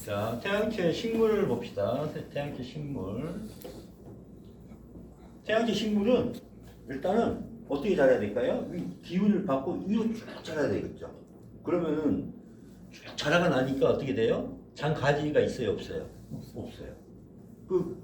자, 태양체 식물을 봅시다. 태양체 식물. 태양체 식물은 일단은 어떻게 자라야 될까요? 기운을 받고 위로 쭉 자라야 되겠죠. 그러면은 쭉 자라가 나니까 어떻게 돼요? 장가지가 있어요, 없어요? 없어요. 그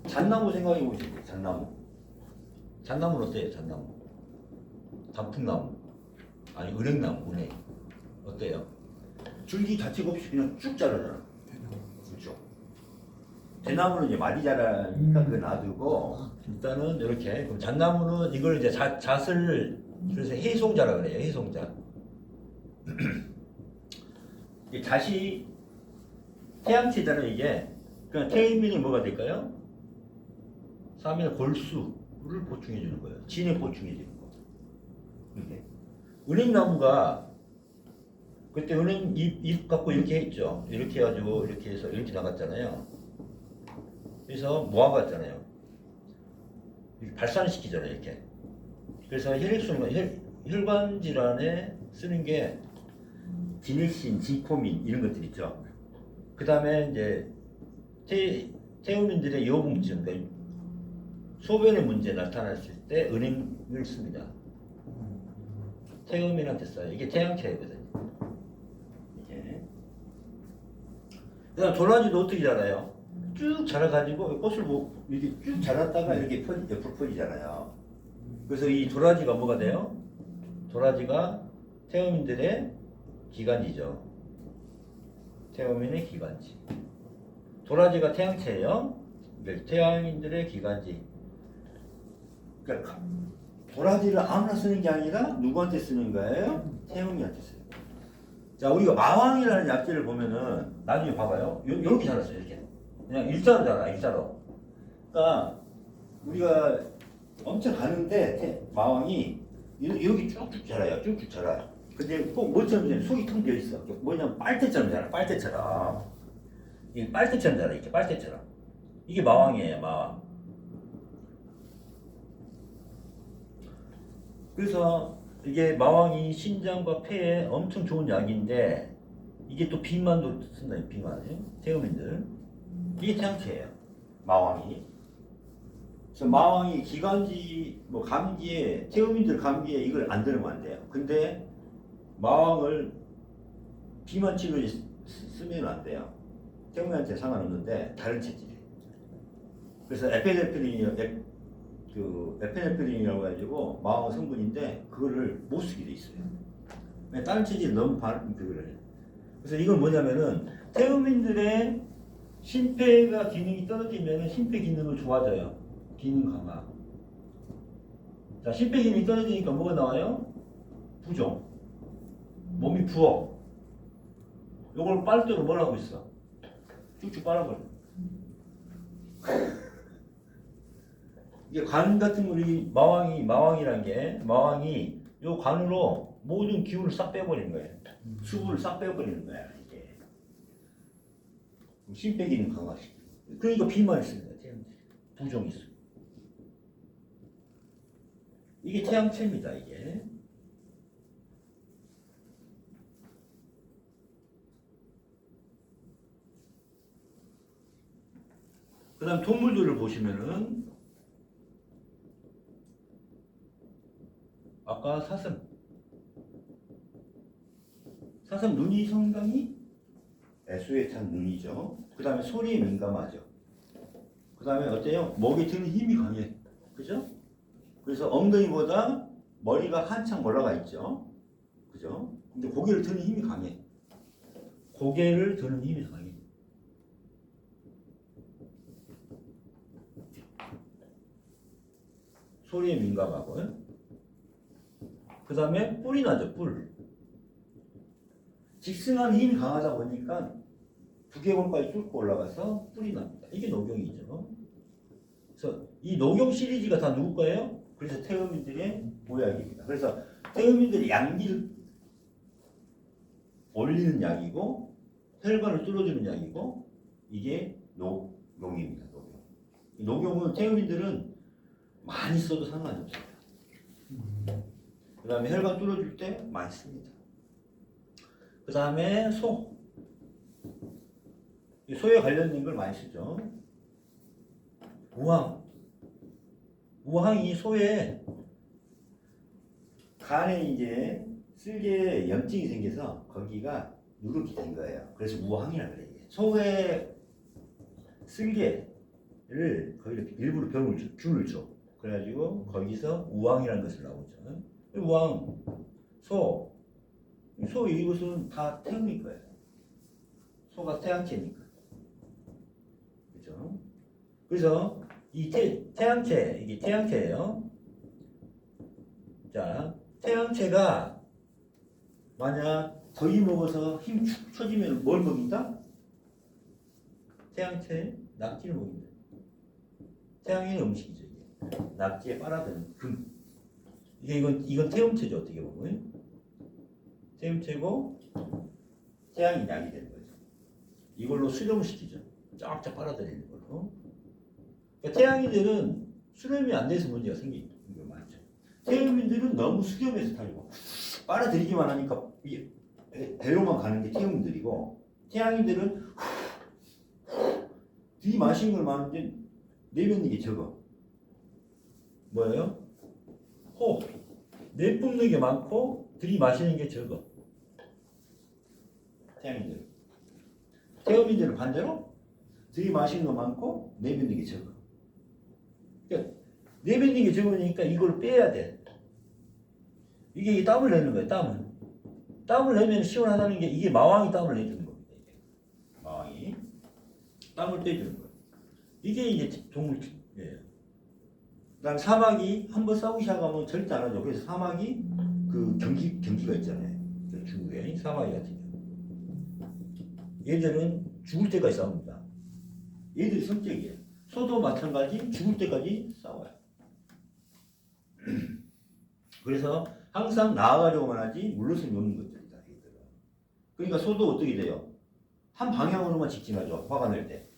잣나무 생각해 보시죠. 잣나무. 잣나무는 어때요? 잣나무. 단풍나무. 아니 은행나무, 은행. 어때요? 줄기 자체가 없이 그냥 쭉 자라잖아. 그렇죠. 대나무는 이제 많이 자라니까 그거 놔두고 일단은 이렇게. 그럼 잣나무는 이걸 이제 잣을 그래서 해송자라 그래요. 해송자. 이 잣이 태양체잖아요. 이게. 그러니까 태음인이 뭐가 될까요? 3일 골수를 보충해 주는 거예요. 진에 보충해 주는 거. 이게. 은행나무가 그때 은행 잎 갖고 이렇게 했죠. 이렇게 해가지고 이렇게 해서 이렇게 나갔잖아요. 그래서 모아갔잖아요. 발산을 시키잖아요. 이렇게. 그래서 혈관 질환에 쓰는 게 디넥신, 지코민 이런 것들 있죠. 그 다음에 이제 태우민들의 요금증, 그러니까 소변의 문제 나타났을 때 은행을 씁니다. 태음인한테 써요. 이게 태양체거든요. 그 다음 도라지도 어떻게 자라요? 쭉 자라가지고 꽃을 뭐 이렇게 쭉 자랐다가 이렇게 옆으로 퍼지잖아요. 그래서 이 도라지가 뭐가 돼요? 도라지가 태음인들의 기관지죠. 태음인의 기관지. 도라지가 태양체예요. 태양인들의 기관지. 그러니까 도라지를 아무나 쓰는 게 아니라 누구한테 쓰는 거예요? 태음인한테 써요. 자, 우리가 마왕이라는 약재를 보면은 나중에 봐봐요. 이렇게 자랐어요. 이렇게 그냥 일자로 자라. 일자로. 그러니까 우리가 엄청 가는데 마왕이 여기 쭉쭉 자라요. 쭉쭉 자라요. 근데 꼭 뭐처럼 속이 텅 비어 있어. 뭐냐면 빨대처럼 자라. 빨대처럼. 이게 빨대처럼 자라. 이렇게 빨대처럼. 이게 마왕이에요. 마왕. 그래서 이게 마왕이 신장과 폐에 엄청 좋은 약인데 이게 또 비만도 쓴다. 비만. 태음인들. 이게 태양체예요. 마왕이. 그래서 마왕이 기관지 뭐 감기에 태음인들 감기에 이걸 안 들으면 안 돼요. 근데 마왕을 비만 치료에 쓰면 안 돼요. 태음인한테 상관없는데 다른 체질이에요. 그래서 에페네프린이라고 해가지고 마왕 성분인데 그거를 못 쓰게 돼 있어요. 다른 체질이 너무 그거를. 그래서 이건 뭐냐면은 태음인들의 심폐가 기능이 떨어지면 심폐 기능을 좋아져요. 기능 강화. 자, 심폐 기능이 떨어지니까 뭐가 나와요? 부종. 몸이 부어. 요걸 빨대로 뭘 하고 있어? 쭉쭉 빨아버려. 이게 관 같은 우리 마왕이란 게 마왕이 요 관으로 모든 기운을 싹 빼버리는 거예요. 수분을 싹 빼버리는 거야 이게. 심폐 기능 강화시키고. 그러니까 비만이 쓰는 거야. 부종이 있어. 이게 태양체입니다. 이게. 그 다음 동물들을 보시면은 아까 사슴 눈이 상당히 애수에 찬 눈이죠. 그 다음에 소리에 민감하죠. 그 다음에 어때요? 목에 드는 힘이 강해. 그죠? 그래서 엉덩이보다 머리가 한창 올라가 있죠. 그죠? 근데 고개를 드는 힘이 강해. 고개를 드는 힘이 강해. 소리에 민감하고. 그 다음에 뿔이 나죠. 뿔. 직승하는 힘이 강하다 보니까 두개골까지 뚫고 올라가서 뿔이 납니다. 이게 녹용이죠. 그래서 이 녹용 시리즈가 다 누구 거예요? 그래서 태음인들의 보약입니다. 그래서 태음인들의 양기를 올리는 약이고 혈관을 뚫어주는 약이고 이게 녹용입니다. 녹용은 태음인들은 많이 써도 상관이 없어요. 그 다음에 혈관 뚫어줄 때 많이 씁니다. 그 다음에 소. 소에 관련된 걸 많이 쓰죠. 우황. 우황이 소의 간에 이제 쓸개에 염증이 생겨서 거기가 누렇게 된 거예요. 그래서 우황이라 그래요. 소의 쓸개를 거기다 일부러 줄을 줘. 그래가지고 거기서 우황이라는 것을 나오죠. 우황, 소 이것은 다 태음일 거예요. 소가 태양체니까. 그죠? 그래서 이 태양체, 이게 태양체예요. 자, 태양체가 만약 더위 먹어서 힘 축 처지면 뭘 먹인다? 태양체, 낙지를 먹인다. 태양의 음식이죠. 이게. 낙지에 빨아드는 금. 이건 태음체죠. 어떻게 보면. 태음체고 태양이 약이 되는 거죠. 이걸로 수렴을 시키죠. 쫙쫙 빨아들이는 걸로. 그러니까 태양인들은 수렴이 안 돼서 문제가 생기는 거 맞죠. 태음인들은 너무 수렴해서 타고 빨아들이기만 하니까 배로만 가는 게 태음인들이고, 태양인들은 들이마신 걸 많은데 내뱉는 게 적어. 뭐예요? 호흡. 내뿜는 게 많고 들이마시는 게 적어. 태양인들. 태음인들은 반대로 들이마시는 거 많고 내뱉는 게 적어. 그러니까 내뱉는 게 적으니까 이걸 빼야 돼. 이게 땀을 내는 거예요. 땀을 내면 시원하다는 게, 이게 마왕이 땀을 내주는 겁니다. 이게. 마왕이 땀을 빼주는 거예요. 이게 이제 동물이에요. 그다음 사마귀 한번 싸우기 시작하면 절대 안 하죠. 그래서 사마귀 그 경기가 있잖아요. 중국에 사마귀 같은 경우. 얘들은 죽을 때까지 싸웁니다. 얘들이 성격이에요. 소도 마찬가지 죽을 때까지 싸워요. 그래서 항상 나아가려고만 하지 물러서기 없는 것들이다. 얘들은. 그러니까 소도 어떻게 돼요? 한 방향으로만 직진하죠. 화가 날 때.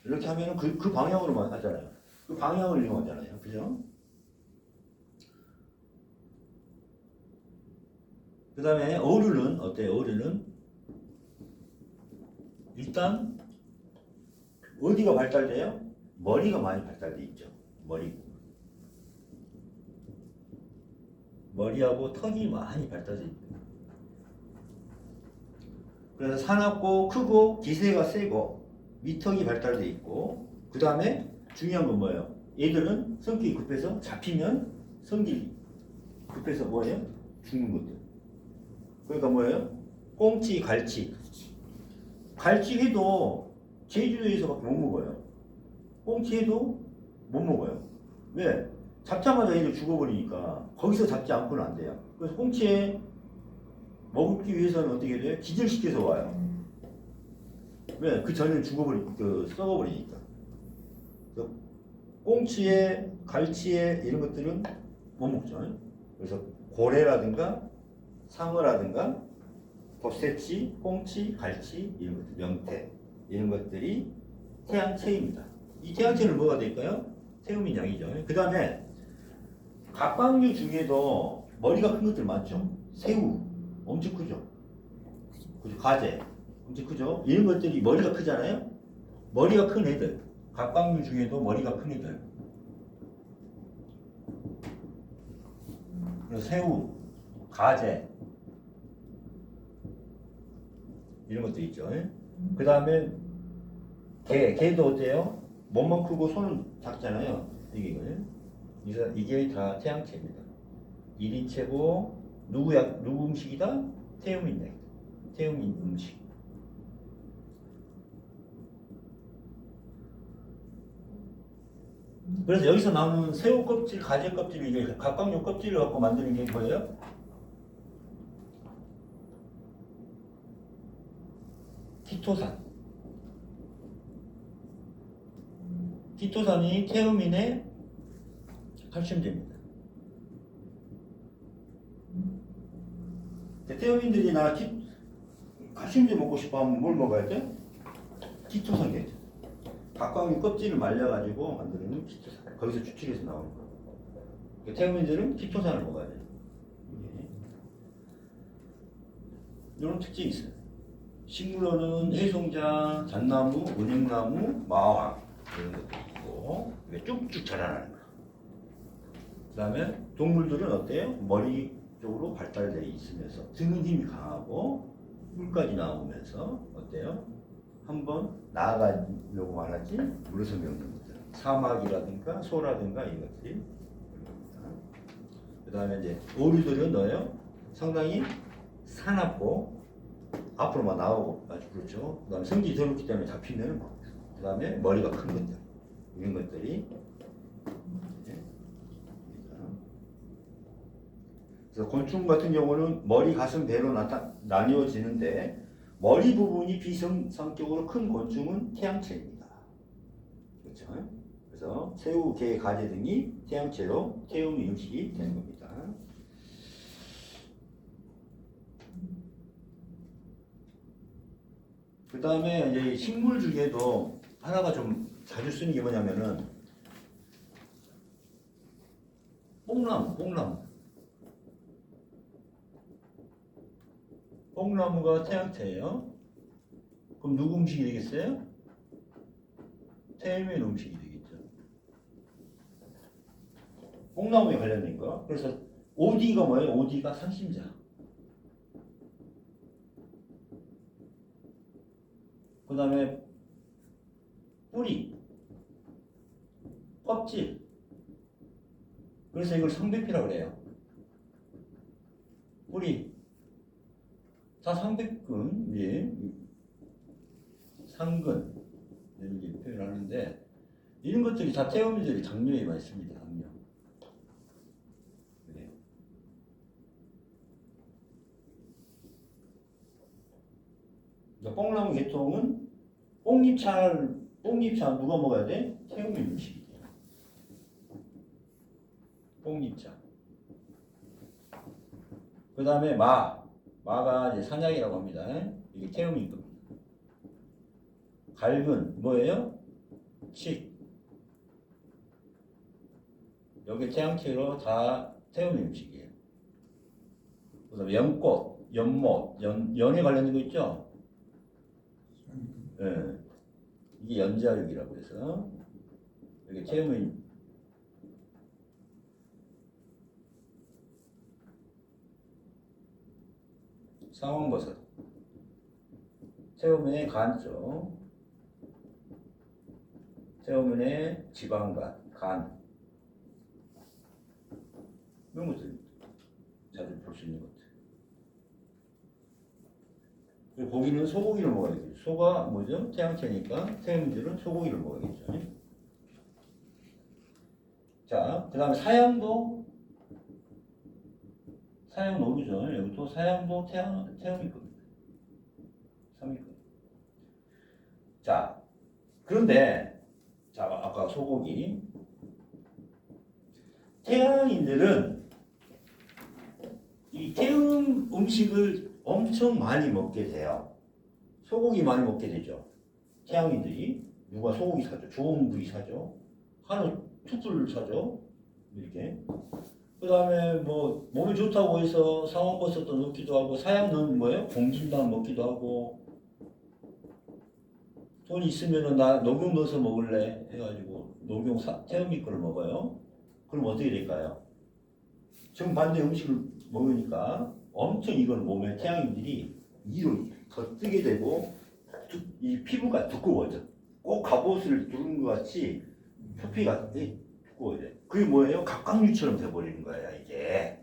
이렇게 하면은 그 방향으로만 하잖아요. 그 방향을 이용하잖아요. 그죠? 그 다음에 어류는 어때요? 어류는 일단 어디가 발달돼요? 머리가 많이 발달돼 있죠. 머리하고 턱이 많이 발달돼 있고. 그래서 사납고 크고 기세가 세고 미턱이 발달돼 있고, 그 다음에 중요한 건 뭐예요? 얘들은 성격이 급해서 잡히면 성질이 급해서 뭐예요? 죽는 것들. 그러니까 뭐예요? 꽁치, 갈치. 갈치회도 제주도에서밖에 못 먹어요. 꽁치회도 못 먹어요. 왜? 잡자마자 얘들 죽어버리니까 거기서 잡지 않고는 안 돼요. 그래서 꽁치회 먹기 위해서는 어떻게 돼요? 기절시켜서 와요. 왜? 그 전에 썩어버리니까. 꽁치에, 갈치에 이런 것들은 못 먹죠. 그래서 고래라든가 상어라든가 곱새치, 꽁치, 갈치 이런 것들, 명태 이런 것들이 태양체입니다. 이 태양체는 뭐가 될까요? 태음인 양이죠. 그 다음에 갑각류 중에도 머리가 큰 것들 많죠. 새우 엄청 크죠. 그죠? 가재 엄청 크죠. 이런 것들이 머리가 크잖아요. 머리가 큰 애들, 갑각류 중에도 머리가 큰 애들. 그래서 새우, 가재 이런 것도 있죠. 그 다음에 개도 어때요? 몸만 크고 손은 작잖아요. 이게 다 태양체입니다. 1인체고 누구 음식이다? 태음인 음식. 그래서 여기서 나오는 새우 껍질, 가재 껍질, 이게 갑각류 껍질을 갖고 만드는 게 뭐예요? 키토산. 키토산이 태음인의 칼슘제입니다. 태음인들이 칼슘제 먹고 싶어 하면 뭘 먹어야 돼? 키토산이겠죠. 갑각류 껍질을 말려가지고 만드는 키토산. 거기서 추출해서 나오는 거. 태음인들은 키토산을 먹어야 돼요. 이런 특징이 있어요. 식물원은 해송자, 잣나무, 은행나무, 마왕 이런 것도 있고 이게 쭉쭉 자라나는 거야. 그 다음에 동물들은 어때요? 머리 쪽으로 발달되어 있으면서 등은 힘이 강하고 뿔까지 나오면서 어때요? 한번 나아가려고 말하지 물러서기 없는 것들. 사막이라든가 소라든가 이런 것들이. 그 다음에 이제 오류들은 뭐예요? 상당히 사납고 앞으로만 나오고 아주 그렇죠. 그 다음에 성질이 더럽기 때문에 잡히면 그 다음에 머리가 큰 것들 이런 것들이. 그래서 곤충 같은 경우는 머리, 가슴, 배로 나뉘어지는데 머리 부분이 비정상적으로 큰 곤충은 태양체입니다. 그렇죠? 그래서 새우, 게, 가재 등이 태양체로 태움 음식이 되는 겁니다. 그 다음에 이제 식물 중에도 하나가 좀 자주 쓰는 게 뭐냐면은 뽕나무. 뽕나무가 태양체예요. 그럼 누구 음식이 되겠어요? 태음의 음식이 되겠죠. 뽕나무에 관련된 거. 그래서 오디가 뭐예요? 오디가 상심자. 그 다음에 뿌리, 껍질. 그래서 이걸 상백피라고 그래요. 뿌리. 다 상백근, 예. 상근 이렇게 표현하는데 이런 것들이 다 태음들이 장류에 많습니다. 장류. 그래요. 뽕나무 계통은 뽕잎차 누가 먹어야 돼? 태음의 음식이에요. 뽕잎차. 그 다음에 마가 이제 산약이라고 합니다. 이게 태음인 겁니다. 갈근 뭐예요? 칡. 여기 태양체로 다 태음의 음식이에요. 그 다음에 연꽃, 연못, 연에 관련된 거 있죠? 예. 이게 연자육이라고 해서 여기 태음의 상황버섯. 태음의 간쪽. 태음의 지방간, 간. 이런 것들 자주 볼 수 있는 것들. 그리고 고기는 소고기를 먹어야겠죠. 소가 뭐죠? 태양체니까 태음들은 소고기를 먹어야겠죠. 자, 그 다음에 사양도 사양 노루죠. 여기 또 사양도 태음일 겁니다. 3일 겁니다. 자, 그런데 자, 아까 소고기 태양인들은 이 태음 음식을 엄청 많이 먹게 돼요. 소고기 많이 먹게 되죠. 태양인들이 누가 소고기 사죠? 좋은 부위 사죠. 한우 툭불 사죠. 이렇게. 그 다음에 뭐 몸에 좋다고 해서 상황버섯도 넣기도 하고 사양은 뭐예요? 공진단 먹기도 하고 돈 있으면은 나 녹용 넣어서 먹을래 해가지고 녹용 태음이 거를 먹어요. 그럼 어떻게 될까요? 정반대 음식을 먹으니까 엄청 이건 몸에 태양인들이 위로 더 뜨게 되고 이 피부가 두꺼워져. 꼭 갑옷을 두른 것 같이 표피가 두꺼워져. 그게 뭐예요? 갑각류처럼 돼버리는 거야 이게.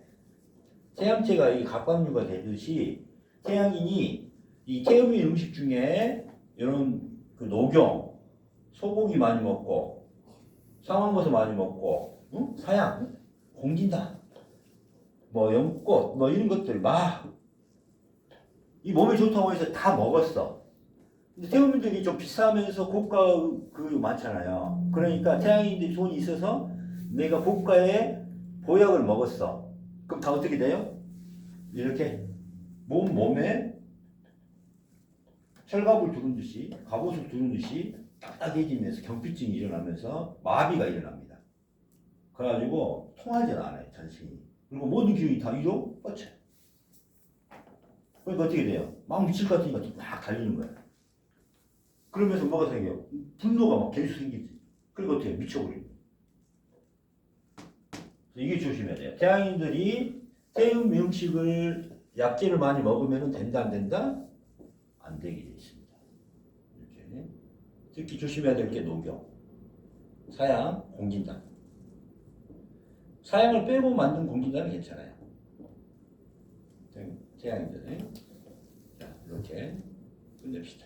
태양체가 이 갑각류가 되듯이 태양인이 이 태음의 음식 중에 이런 그 녹용, 소고기 많이 먹고 상황버섯 많이 먹고 응? 사양, 공진단 뭐 연꽃 뭐 이런 것들 막 이 몸에 좋다고 해서 다 먹었어. 근데 태음인들이 좀 비싸면서 고가 그 많잖아요. 그러니까 태양인들이 돈이 있어서 내가 고가의 보약을 먹었어. 그럼 다 어떻게 돼요? 이렇게 몸에 철갑을 두른 듯이 갑옷을 두른 듯이 딱딱해지면서 경피증이 일어나면서 마비가 일어납니다. 그래가지고 통하지 않아요 전신이. 그리고 모든 기운이 다 위로 뻗쳐요. 그러니까 어떻게 돼요? 막 미칠 것 같으니까 막 달리는 거야. 그러면서 뭐가 생겨요? 분노가 막 계속 생기지. 그리고 어떻게 미쳐버리고. 이게 조심해야 돼요. 태양인들이 태음 음식을 약재를 많이 먹으면 된다 안 된다? 안 되게 돼 있습니다. 이렇게. 특히 조심해야 될 게 녹용, 사양, 공진단. 사양을 빼고 만든 공진단은 괜찮아요. 태양인들은. 자, 이렇게 끝냅시다.